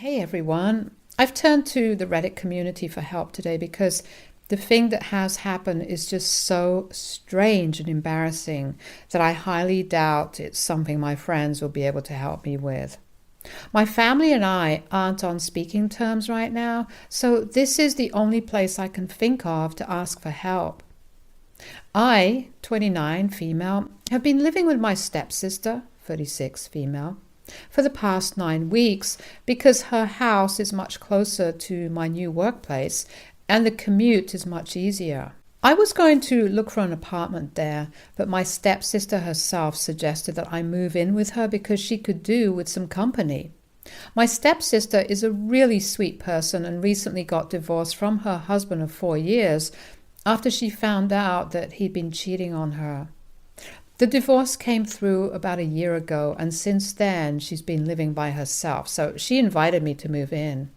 Hey everyone. I've turned to the Reddit community for help today because the thing that has happened is just so strange and embarrassing that I highly doubt it's something my friends will be able to help me with. My family and I aren't on speaking terms right now, so this is the only place I can think of to ask for help. I, 29, female, have been living with my stepsister, 36, female, for the past 9 weeks because her house is much closer to my new workplace and the commute is much easier. I was going to look for an apartment there, but my stepsister herself suggested that I move in with her because she could do with some company. My stepsister is a really sweet person and recently got divorced from her husband of 4 years after she found out that he'd been cheating on her. The divorce came through about a year ago, and since then she's been living by herself, so she invited me to move in.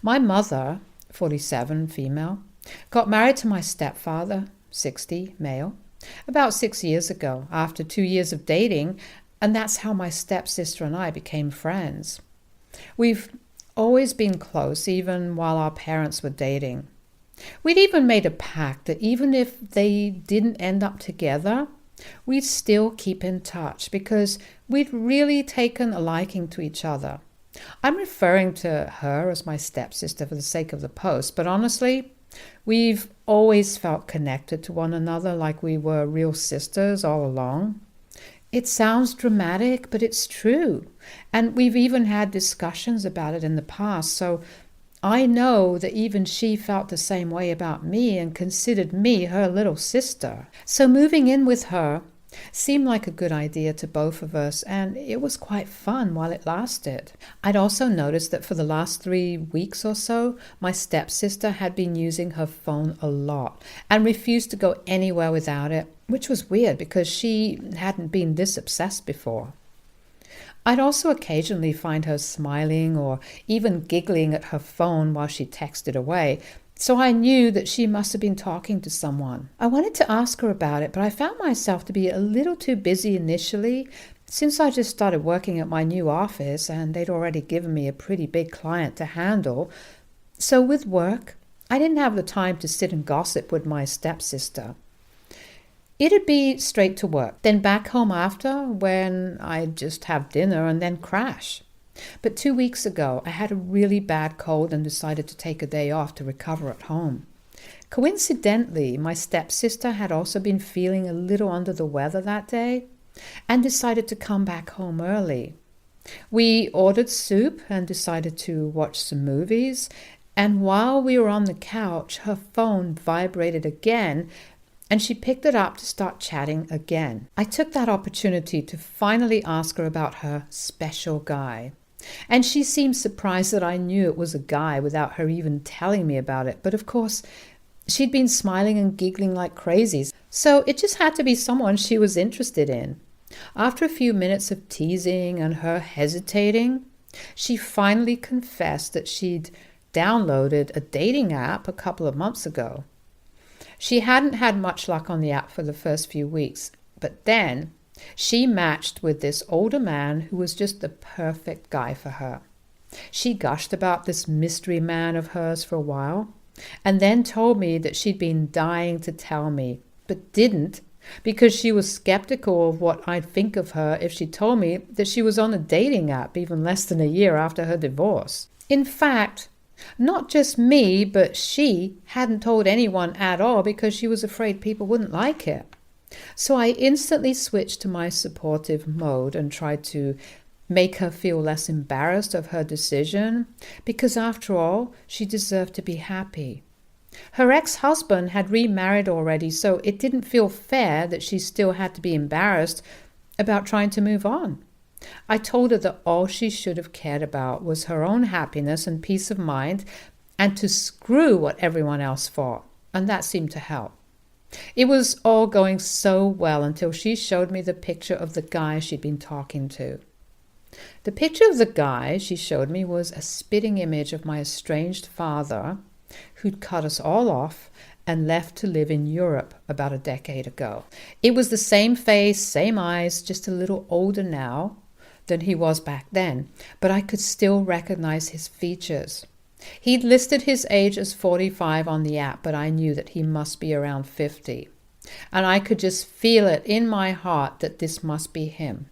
My mother, 47, female, got married to my stepfather, 60, male, about 6 years ago after 2 years of dating, and that's how my stepsister and I became friends. We've always been close, even while our parents were dating. We'd even made a pact that even if they didn't end up together, we'd still keep in touch because we'd really taken a liking to each other. I'm referring to her as my stepsister for the sake of the post, but honestly, we've always felt connected to one another like we were real sisters all along. It sounds dramatic, but it's true. And we've even had discussions about it in the past, so I know that even she felt the same way about me and considered me her little sister. So moving in with her seemed like a good idea to both of us, and it was quite fun while it lasted. I'd also noticed that for the last 3 weeks or so, my stepsister had been using her phone a lot and refused to go anywhere without it, which was weird because she hadn't been this obsessed before. I'd also occasionally find her smiling or even giggling at her phone while she texted away, so I knew that she must have been talking to someone. I wanted to ask her about it, but I found myself to be a little too busy initially since I just started working at my new office and they'd already given me a pretty big client to handle. So with work, I didn't have the time to sit and gossip with my stepsister. It'd be straight to work, then back home after when I'd just have dinner and then crash. But 2 weeks ago, I had a really bad cold and decided to take a day off to recover at home. Coincidentally, my stepsister had also been feeling a little under the weather that day and decided to come back home early. We ordered soup and decided to watch some movies, and while we were on the couch, her phone vibrated again, and she picked it up to start chatting again. I took that opportunity to finally ask her about her special guy. And she seemed surprised that I knew it was a guy without her even telling me about it. But of course, she'd been smiling and giggling like crazy, so it just had to be someone she was interested in. After a few minutes of teasing and her hesitating, she finally confessed that she'd downloaded a dating app a couple of months ago. She hadn't had much luck on the app for the first few weeks, but then she matched with this older man who was just the perfect guy for her. She gushed about this mystery man of hers for a while, and then told me that she'd been dying to tell me, but didn't because she was skeptical of what I'd think of her if she told me that she was on a dating app even less than a year after her divorce. In fact, not just me, but she hadn't told anyone at all because she was afraid people wouldn't like it. So I instantly switched to my supportive mode and tried to make her feel less embarrassed of her decision because after all, she deserved to be happy. Her ex-husband had remarried already, so it didn't feel fair that she still had to be embarrassed about trying to move on. I told her that all she should have cared about was her own happiness and peace of mind and to screw what everyone else thought, and that seemed to help. It was all going so well until she showed me the picture of the guy she'd been talking to. The picture of the guy she showed me was a spitting image of my estranged father who'd cut us all off and left to live in Europe about a decade ago. It was the same face, same eyes, just a little older now. than he was back then, but I could still recognize his features. He'd listed his age as 45 on the app, but I knew that he must be around 50. And I could just feel it in my heart that this must be him.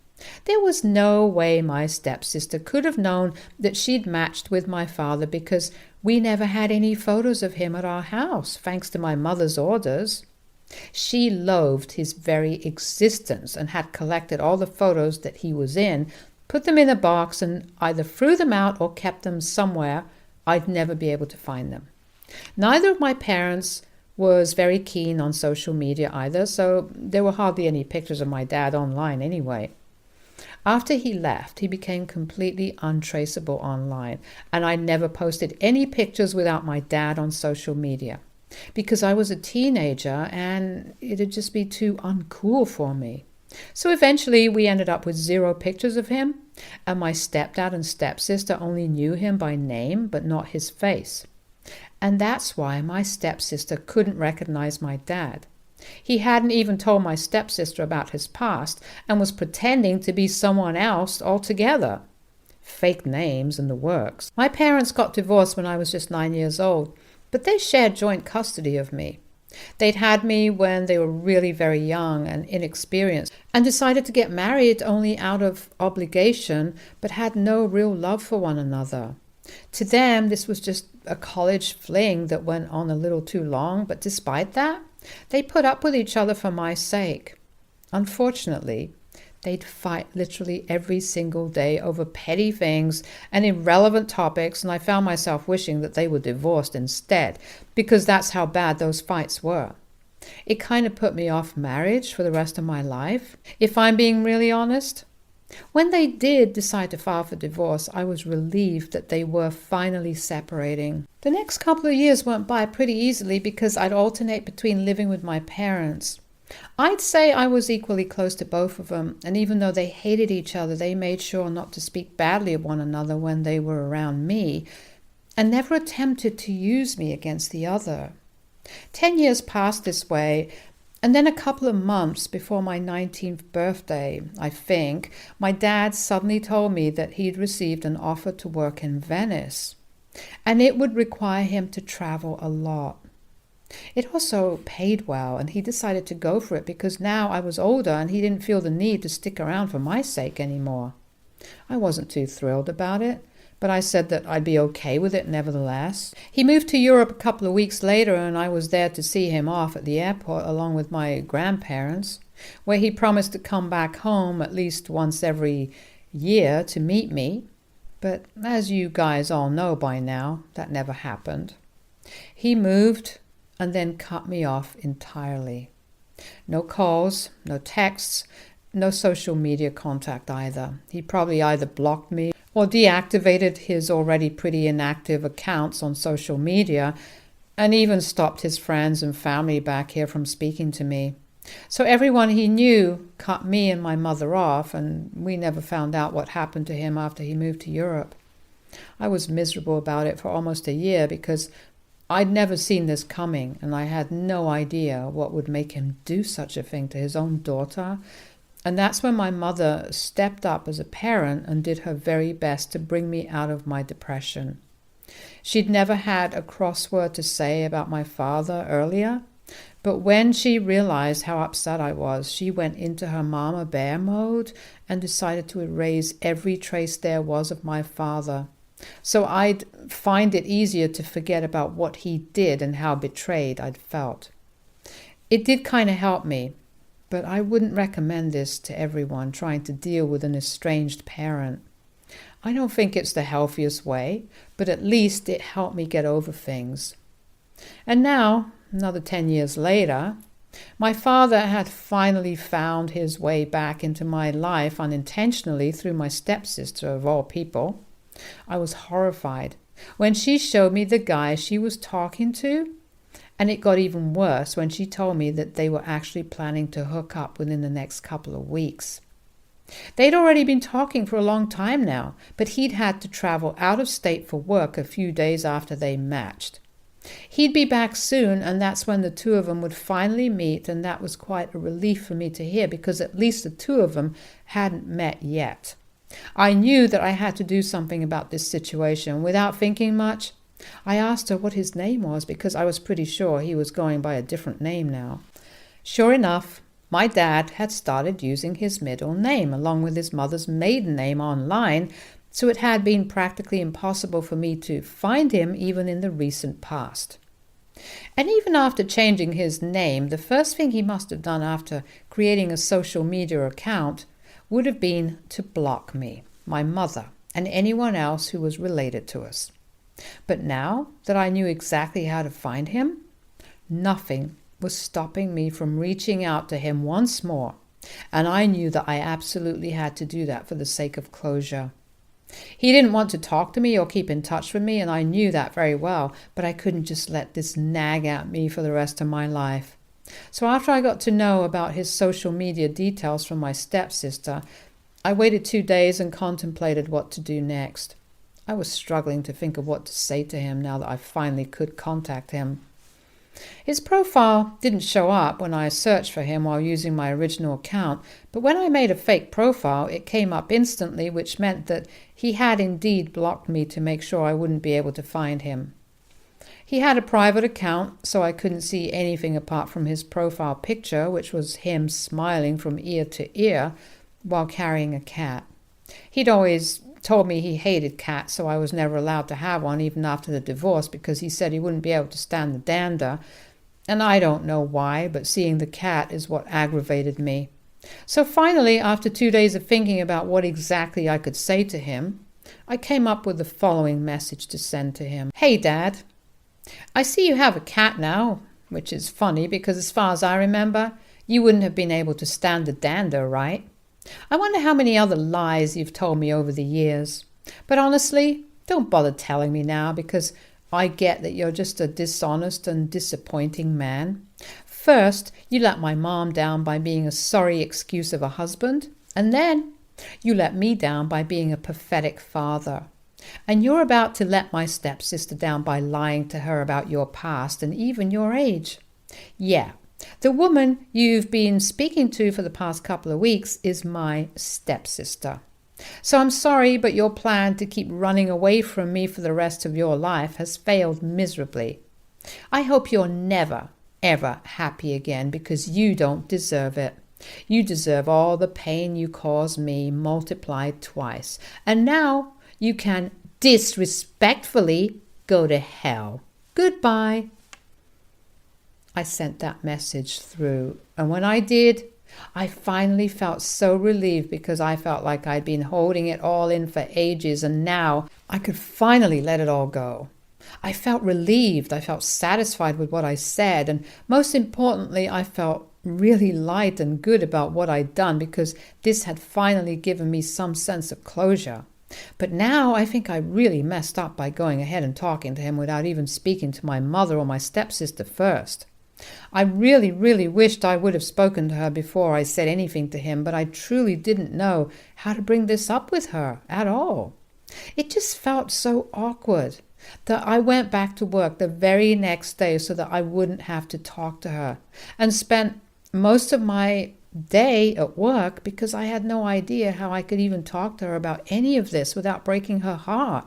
There was no way my stepsister could have known that she'd matched with my father, because we never had any photos of him at our house, thanks to my mother's orders. She loathed his very existence and had collected all the photos that he was in, put them in a box, and either threw them out or kept them somewhere I'd never be able to find them. Neither of my parents was very keen on social media either, so there were hardly any pictures of my dad online anyway. After he left, he became completely untraceable online, and I never posted any pictures without my dad on social media, because I was a teenager and it'd just be too uncool for me. So eventually we ended up with 0 pictures of him, and my stepdad and stepsister only knew him by name but not his face. And that's why my stepsister couldn't recognize my dad. He hadn't even told my stepsister about his past and was pretending to be someone else altogether. Fake names and the works. My parents got divorced when I was just 9 years old, but they shared joint custody of me. They'd had me when they were really very young and inexperienced, and decided to get married only out of obligation, but had no real love for one another. To them, this was just a college fling that went on a little too long, but despite that, they put up with each other for my sake. Unfortunately, they'd fight literally every single day over petty things and irrelevant topics, and I found myself wishing that they were divorced instead, because that's how bad those fights were. It kind of put me off marriage for the rest of my life, if I'm being really honest. When they did decide to file for divorce, I was relieved that they were finally separating. The next couple of years went by pretty easily because I'd alternate between living with my parents. I'd say I was equally close to both of them, and even though they hated each other, they made sure not to speak badly of one another when they were around me, and never attempted to use me against the other. 10 years passed this way, and then a couple of months before my 19th birthday, I think, my dad suddenly told me that he'd received an offer to work in Venice, and it would require him to travel a lot. It also paid well, and he decided to go for it because now I was older and he didn't feel the need to stick around for my sake anymore. I wasn't too thrilled about it, but I said that I'd be okay with it nevertheless. He moved to Europe a couple of weeks later, and I was there to see him off at the airport along with my grandparents, where he promised to come back home at least once every year to meet me. But as you guys all know by now, that never happened. He moved and then cut me off entirely. No calls, no texts, no social media contact either. He probably either blocked me or deactivated his already pretty inactive accounts on social media, and even stopped his friends and family back here from speaking to me. So everyone he knew cut me and my mother off, and we never found out what happened to him after he moved to Europe. I was miserable about it for almost a year because I'd never seen this coming, and I had no idea what would make him do such a thing to his own daughter. And that's when my mother stepped up as a parent and did her very best to bring me out of my depression. She'd never had a cross word to say about my father earlier, but when she realized how upset I was, she went into her mama bear mode and decided to erase every trace there was of my father. So I'd find it easier to forget about what he did and how betrayed I'd felt. It did kind of help me, but I wouldn't recommend this to everyone trying to deal with an estranged parent. I don't think it's the healthiest way, but at least it helped me get over things. And now, another 10 years later, my father had finally found his way back into my life unintentionally through my stepsister, of all people. I was horrified when she showed me the guy she was talking to, and it got even worse when she told me that they were actually planning to hook up within the next couple of weeks. They'd already been talking for a long time now, but he'd had to travel out of state for work a few days after they matched. He'd be back soon, and that's when the two of them would finally meet, and that was quite a relief for me to hear because at least the two of them hadn't met yet. I knew that I had to do something about this situation. Without thinking much, I asked her what his name was because I was pretty sure he was going by a different name now. Sure enough, my dad had started using his middle name along with his mother's maiden name online, so it had been practically impossible for me to find him even in the recent past. And even after changing his name, the first thing he must have done after creating a social media account would have been to block me, my mother, and anyone else who was related to us. But now that I knew exactly how to find him, nothing was stopping me from reaching out to him once more, and I knew that I absolutely had to do that for the sake of closure. He didn't want to talk to me or keep in touch with me, and I knew that very well, but I couldn't just let this nag at me for the rest of my life. So after I got to know about his social media details from my stepsister, I waited 2 days and contemplated what to do next. I was struggling to think of what to say to him now that I finally could contact him. His profile didn't show up when I searched for him while using my original account, but when I made a fake profile, it came up instantly, which meant that he had indeed blocked me to make sure I wouldn't be able to find him. He had a private account, so I couldn't see anything apart from his profile picture, which was him smiling from ear to ear while carrying a cat. He'd always told me he hated cats, so I was never allowed to have one even after the divorce because he said he wouldn't be able to stand the dander. And I don't know why, but seeing the cat is what aggravated me. So finally, after 2 days of thinking about what exactly I could say to him, I came up with the following message to send to him. Hey, Dad. I see you have a cat now, which is funny because as far as I remember, you wouldn't have been able to stand the dander, right? I wonder how many other lies you've told me over the years. But honestly, don't bother telling me now because I get that you're just a dishonest and disappointing man. First, you let my mom down by being a sorry excuse of a husband, and then you let me down by being a pathetic father. And you're about to let my stepsister down by lying to her about your past and even your age. Yeah. The woman you've been speaking to for the past couple of weeks is my stepsister. So I'm sorry, but your plan to keep running away from me for the rest of your life has failed miserably. I hope you're never, ever happy again because you don't deserve it. You deserve all the pain you caused me multiplied twice. And now you can disrespectfully go to hell. Goodbye. I sent that message through, and when I did, I finally felt so relieved because I felt like I'd been holding it all in for ages, and now I could finally let it all go. I felt relieved, I felt satisfied with what I said, and most importantly, I felt really light and good about what I'd done because this had finally given me some sense of closure. But now I think I really messed up by going ahead and talking to him without even speaking to my mother or my stepsister first. I really, really wished I would have spoken to her before I said anything to him, but I truly didn't know how to bring this up with her at all. It just felt so awkward that I went back to work the very next day so that I wouldn't have to talk to her, and spent most of my day at work because I had no idea how I could even talk to her about any of this without breaking her heart.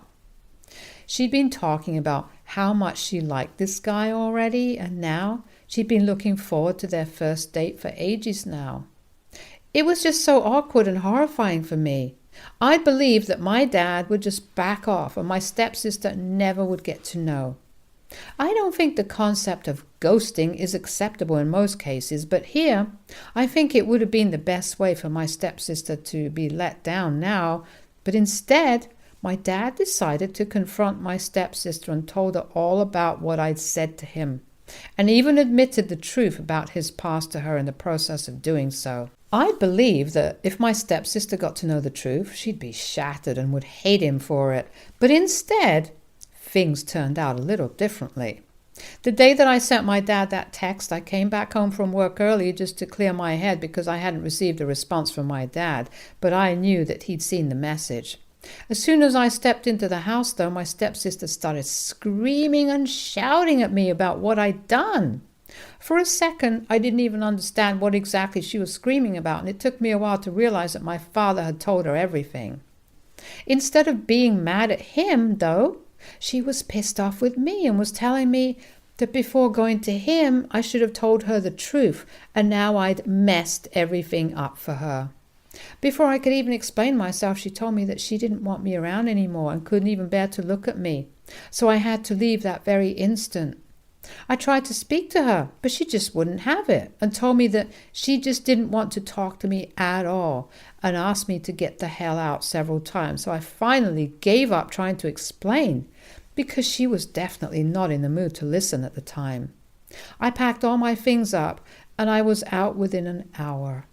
She'd been talking about how much she liked this guy already, and now she'd been looking forward to their first date for ages now. It was just so awkward and horrifying for me. I believed that my dad would just back off and my stepsister never would get to know. I don't think the concept of ghosting is acceptable in most cases, but here I think it would have been the best way for my stepsister to be let down now, but instead my dad decided to confront my stepsister and told her all about what I'd said to him, and even admitted the truth about his past to her in the process of doing so. I believe that if my stepsister got to know the truth, she'd be shattered and would hate him for it, but instead, things turned out a little differently. The day that I sent my dad that text, I came back home from work early just to clear my head because I hadn't received a response from my dad, but I knew that he'd seen the message. As soon as I stepped into the house, though, my stepsister started screaming and shouting at me about what I'd done. For a second, I didn't even understand what exactly she was screaming about, and it took me a while to realize that my father had told her everything. Instead of being mad at him, though, she was pissed off with me and was telling me that before going to him, I should have told her the truth, and now I'd messed everything up for her. Before I could even explain myself, she told me that she didn't want me around anymore and couldn't even bear to look at me, so I had to leave that very instant. I tried to speak to her, but she just wouldn't have it, and told me that she just didn't want to talk to me at all, and asked me to get the hell out several times. So I finally gave up trying to explain, because she was definitely not in the mood to listen at the time. I packed all my things up, and I was out within an hour.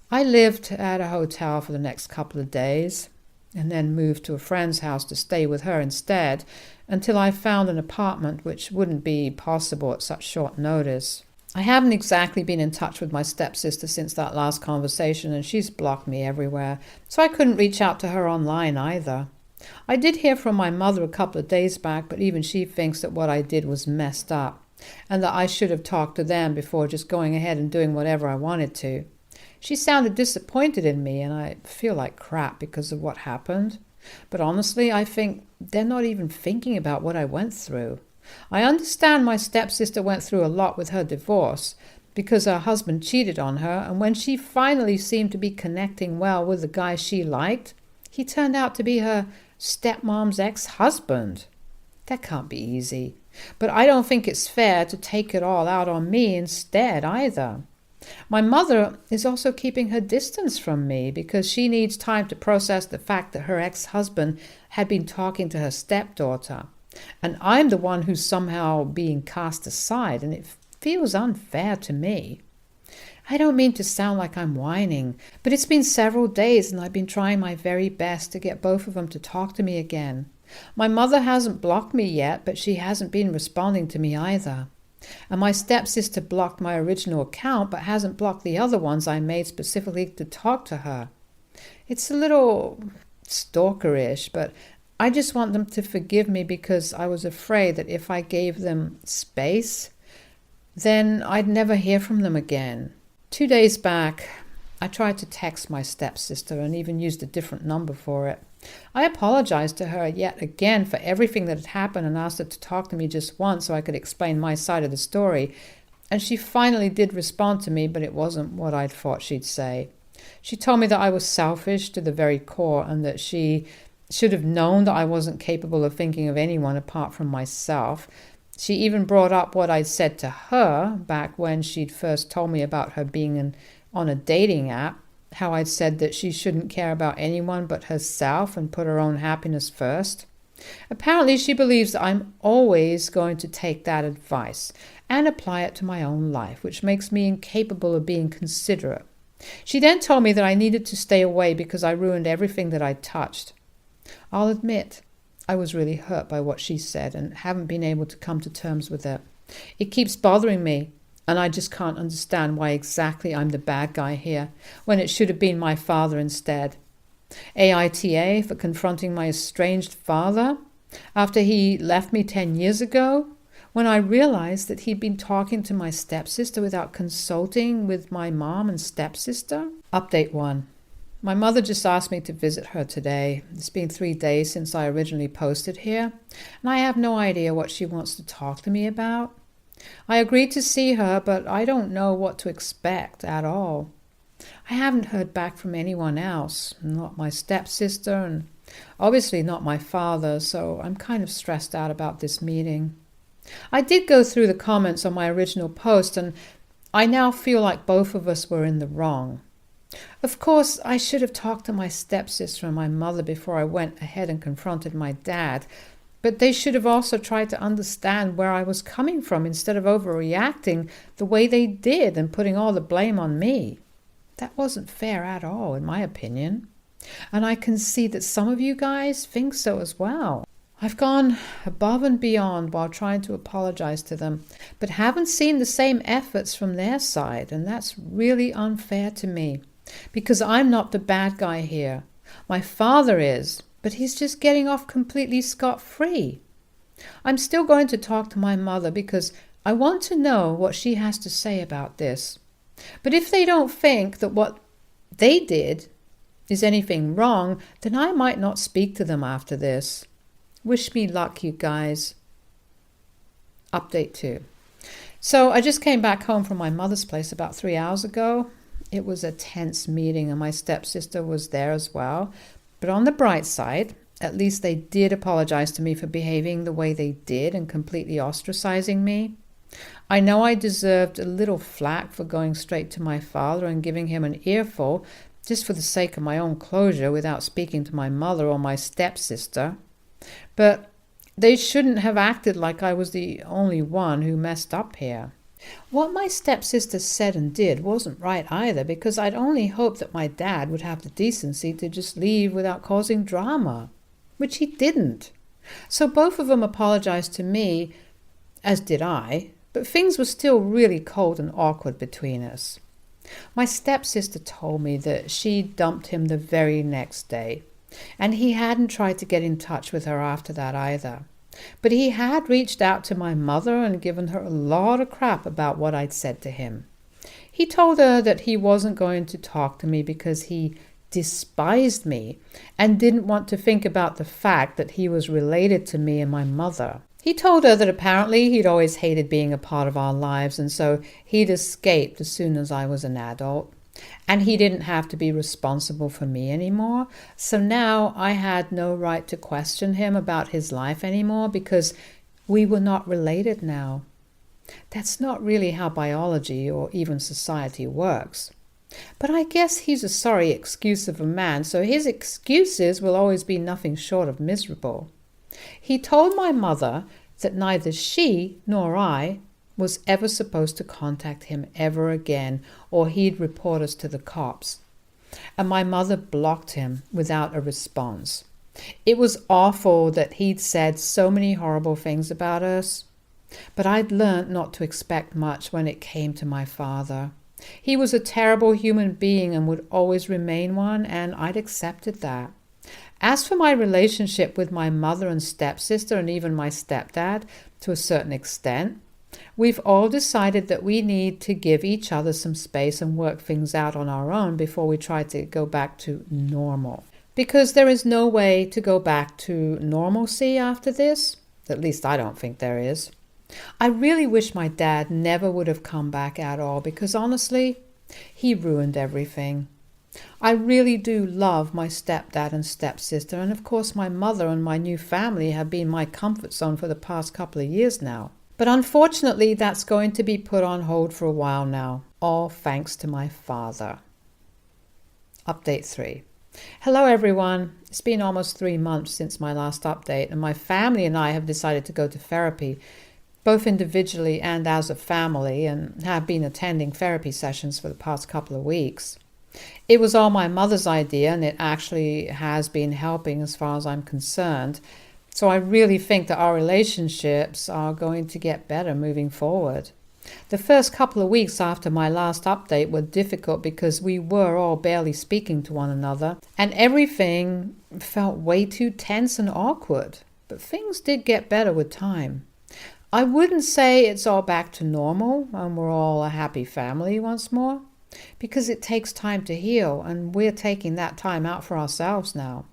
I lived at a hotel for the next couple of days, and then moved to a friend's house to stay with her instead, until I found an apartment, which wouldn't be possible at such short notice. I haven't exactly been in touch with my stepsister since that last conversation, and she's blocked me everywhere, so I couldn't reach out to her online either. I did hear from my mother a couple of days back, but even she thinks that what I did was messed up, and that I should have talked to them before just going ahead and doing whatever I wanted to. She sounded disappointed in me, and I feel like crap because of what happened. But honestly, I think they're not even thinking about what I went through. I understand my stepsister went through a lot with her divorce because her husband cheated on her, and when she finally seemed to be connecting well with the guy she liked, he turned out to be her stepmom's ex-husband. That can't be easy. But I don't think it's fair to take it all out on me instead either. My mother is also keeping her distance from me because she needs time to process the fact that her ex-husband had been talking to her stepdaughter. And I'm the one who's somehow being cast aside, and it feels unfair to me. I don't mean to sound like I'm whining, but it's been several days and I've been trying my very best to get both of them to talk to me again. My mother hasn't blocked me yet, but she hasn't been responding to me either. And my stepsister blocked my original account, but hasn't blocked the other ones I made specifically to talk to her. It's a little stalkerish, but I just want them to forgive me because I was afraid that if I gave them space, then I'd never hear from them again. 2 days back, I tried to text my stepsister and even used a different number for it. I apologized to her yet again for everything that had happened and asked her to talk to me just once so I could explain my side of the story. And she finally did respond to me, but it wasn't what I'd thought she'd say. She told me that I was selfish to the very core and that she should have known that I wasn't capable of thinking of anyone apart from myself. She even brought up what I'd said to her back when she'd first told me about her being on a dating app, how I'd said that she shouldn't care about anyone but herself and put her own happiness first. Apparently she believes that I'm always going to take that advice and apply it to my own life, which makes me incapable of being considerate. She then told me that I needed to stay away because I ruined everything that I'd touched. I'll admit, I was really hurt by what she said and haven't been able to come to terms with it. It keeps bothering me, and I just can't understand why exactly I'm the bad guy here, when it should have been my father instead. AITA for confronting my estranged father after he left me 10 years ago, when I realized that he'd been talking to my stepsister without consulting with my mom and stepsister. Update 1. My mother just asked me to visit her today. It's been 3 days since I originally posted here, and I have no idea what she wants to talk to me about. I agreed to see her, but I don't know what to expect at all. I haven't heard back from anyone else, not my stepsister, and obviously not my father, so I'm kind of stressed out about this meeting. I did go through the comments on my original post, and I now feel like both of us were in the wrong. Of course, I should have talked to my stepsister and my mother before I went ahead and confronted my dad, but they should have also tried to understand where I was coming from instead of overreacting the way they did and putting all the blame on me. That wasn't fair at all, in my opinion. And I can see that some of you guys think so as well. I've gone above and beyond while trying to apologize to them, but haven't seen the same efforts from their side, and that's really unfair to me, because I'm not the bad guy here. My father is, but he's just getting off completely scot-free. I'm still going to talk to my mother because I want to know what she has to say about this. But if they don't think that what they did is anything wrong, then I might not speak to them after this. Wish me luck, you guys. Update 2. So I just came back home from my mother's place about 3 hours ago. It was a tense meeting and my stepsister was there as well. But on the bright side, at least they did apologize to me for behaving the way they did and completely ostracizing me. I know I deserved a little flack for going straight to my father and giving him an earful just for the sake of my own closure without speaking to my mother or my stepsister. But they shouldn't have acted like I was the only one who messed up here. What my stepsister said and did wasn't right either, because I'd only hoped that my dad would have the decency to just leave without causing drama, which he didn't. So both of them apologized to me, as did I, but things were still really cold and awkward between us. My stepsister told me that she dumped him the very next day, and he hadn't tried to get in touch with her after that either. But he had reached out to my mother and given her a lot of crap about what I'd said to him. He told her that he wasn't going to talk to me because he despised me and didn't want to think about the fact that he was related to me and my mother. He told her that apparently he'd always hated being a part of our lives, and so he'd escaped as soon as I was an adult. And he didn't have to be responsible for me anymore. So now I had no right to question him about his life anymore because we were not related now. That's not really how biology or even society works. But I guess he's a sorry excuse of a man, so his excuses will always be nothing short of miserable. He told my mother that neither she nor I was ever supposed to contact him ever again, or he'd report us to the cops. And my mother blocked him without a response. It was awful that he'd said so many horrible things about us, but I'd learned not to expect much when it came to my father. He was a terrible human being and would always remain one, and I'd accepted that. As for my relationship with my mother and stepsister, and even my stepdad to a certain extent, we've all decided that we need to give each other some space and work things out on our own before we try to go back to normal. Because there is no way to go back to normalcy after this. At least I don't think there is. I really wish my dad never would have come back at all, because honestly, he ruined everything. I really do love my stepdad and stepsister, and of course my mother and my new family have been my comfort zone for the past couple of years now. But unfortunately, that's going to be put on hold for a while now, all thanks to my father. Update 3. Hello everyone. It's been almost 3 months since my last update, and my family and I have decided to go to therapy, both individually and as a family, and have been attending therapy sessions for the past couple of weeks. It was all my mother's idea, and it actually has been helping as far as I'm concerned. So I really think that our relationships are going to get better moving forward. The first couple of weeks after my last update were difficult because we were all barely speaking to one another, and everything felt way too tense and awkward. But things did get better with time. I wouldn't say it's all back to normal and we're all a happy family once more, because it takes time to heal, and we're taking that time out for ourselves now.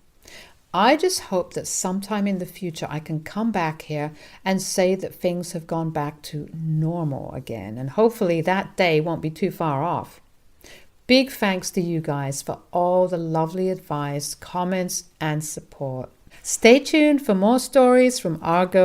I just hope that sometime in the future I can come back here and say that things have gone back to normal again, and hopefully that day won't be too far off. Big thanks to you guys for all the lovely advice, comments, and support. Stay tuned for more stories from Argo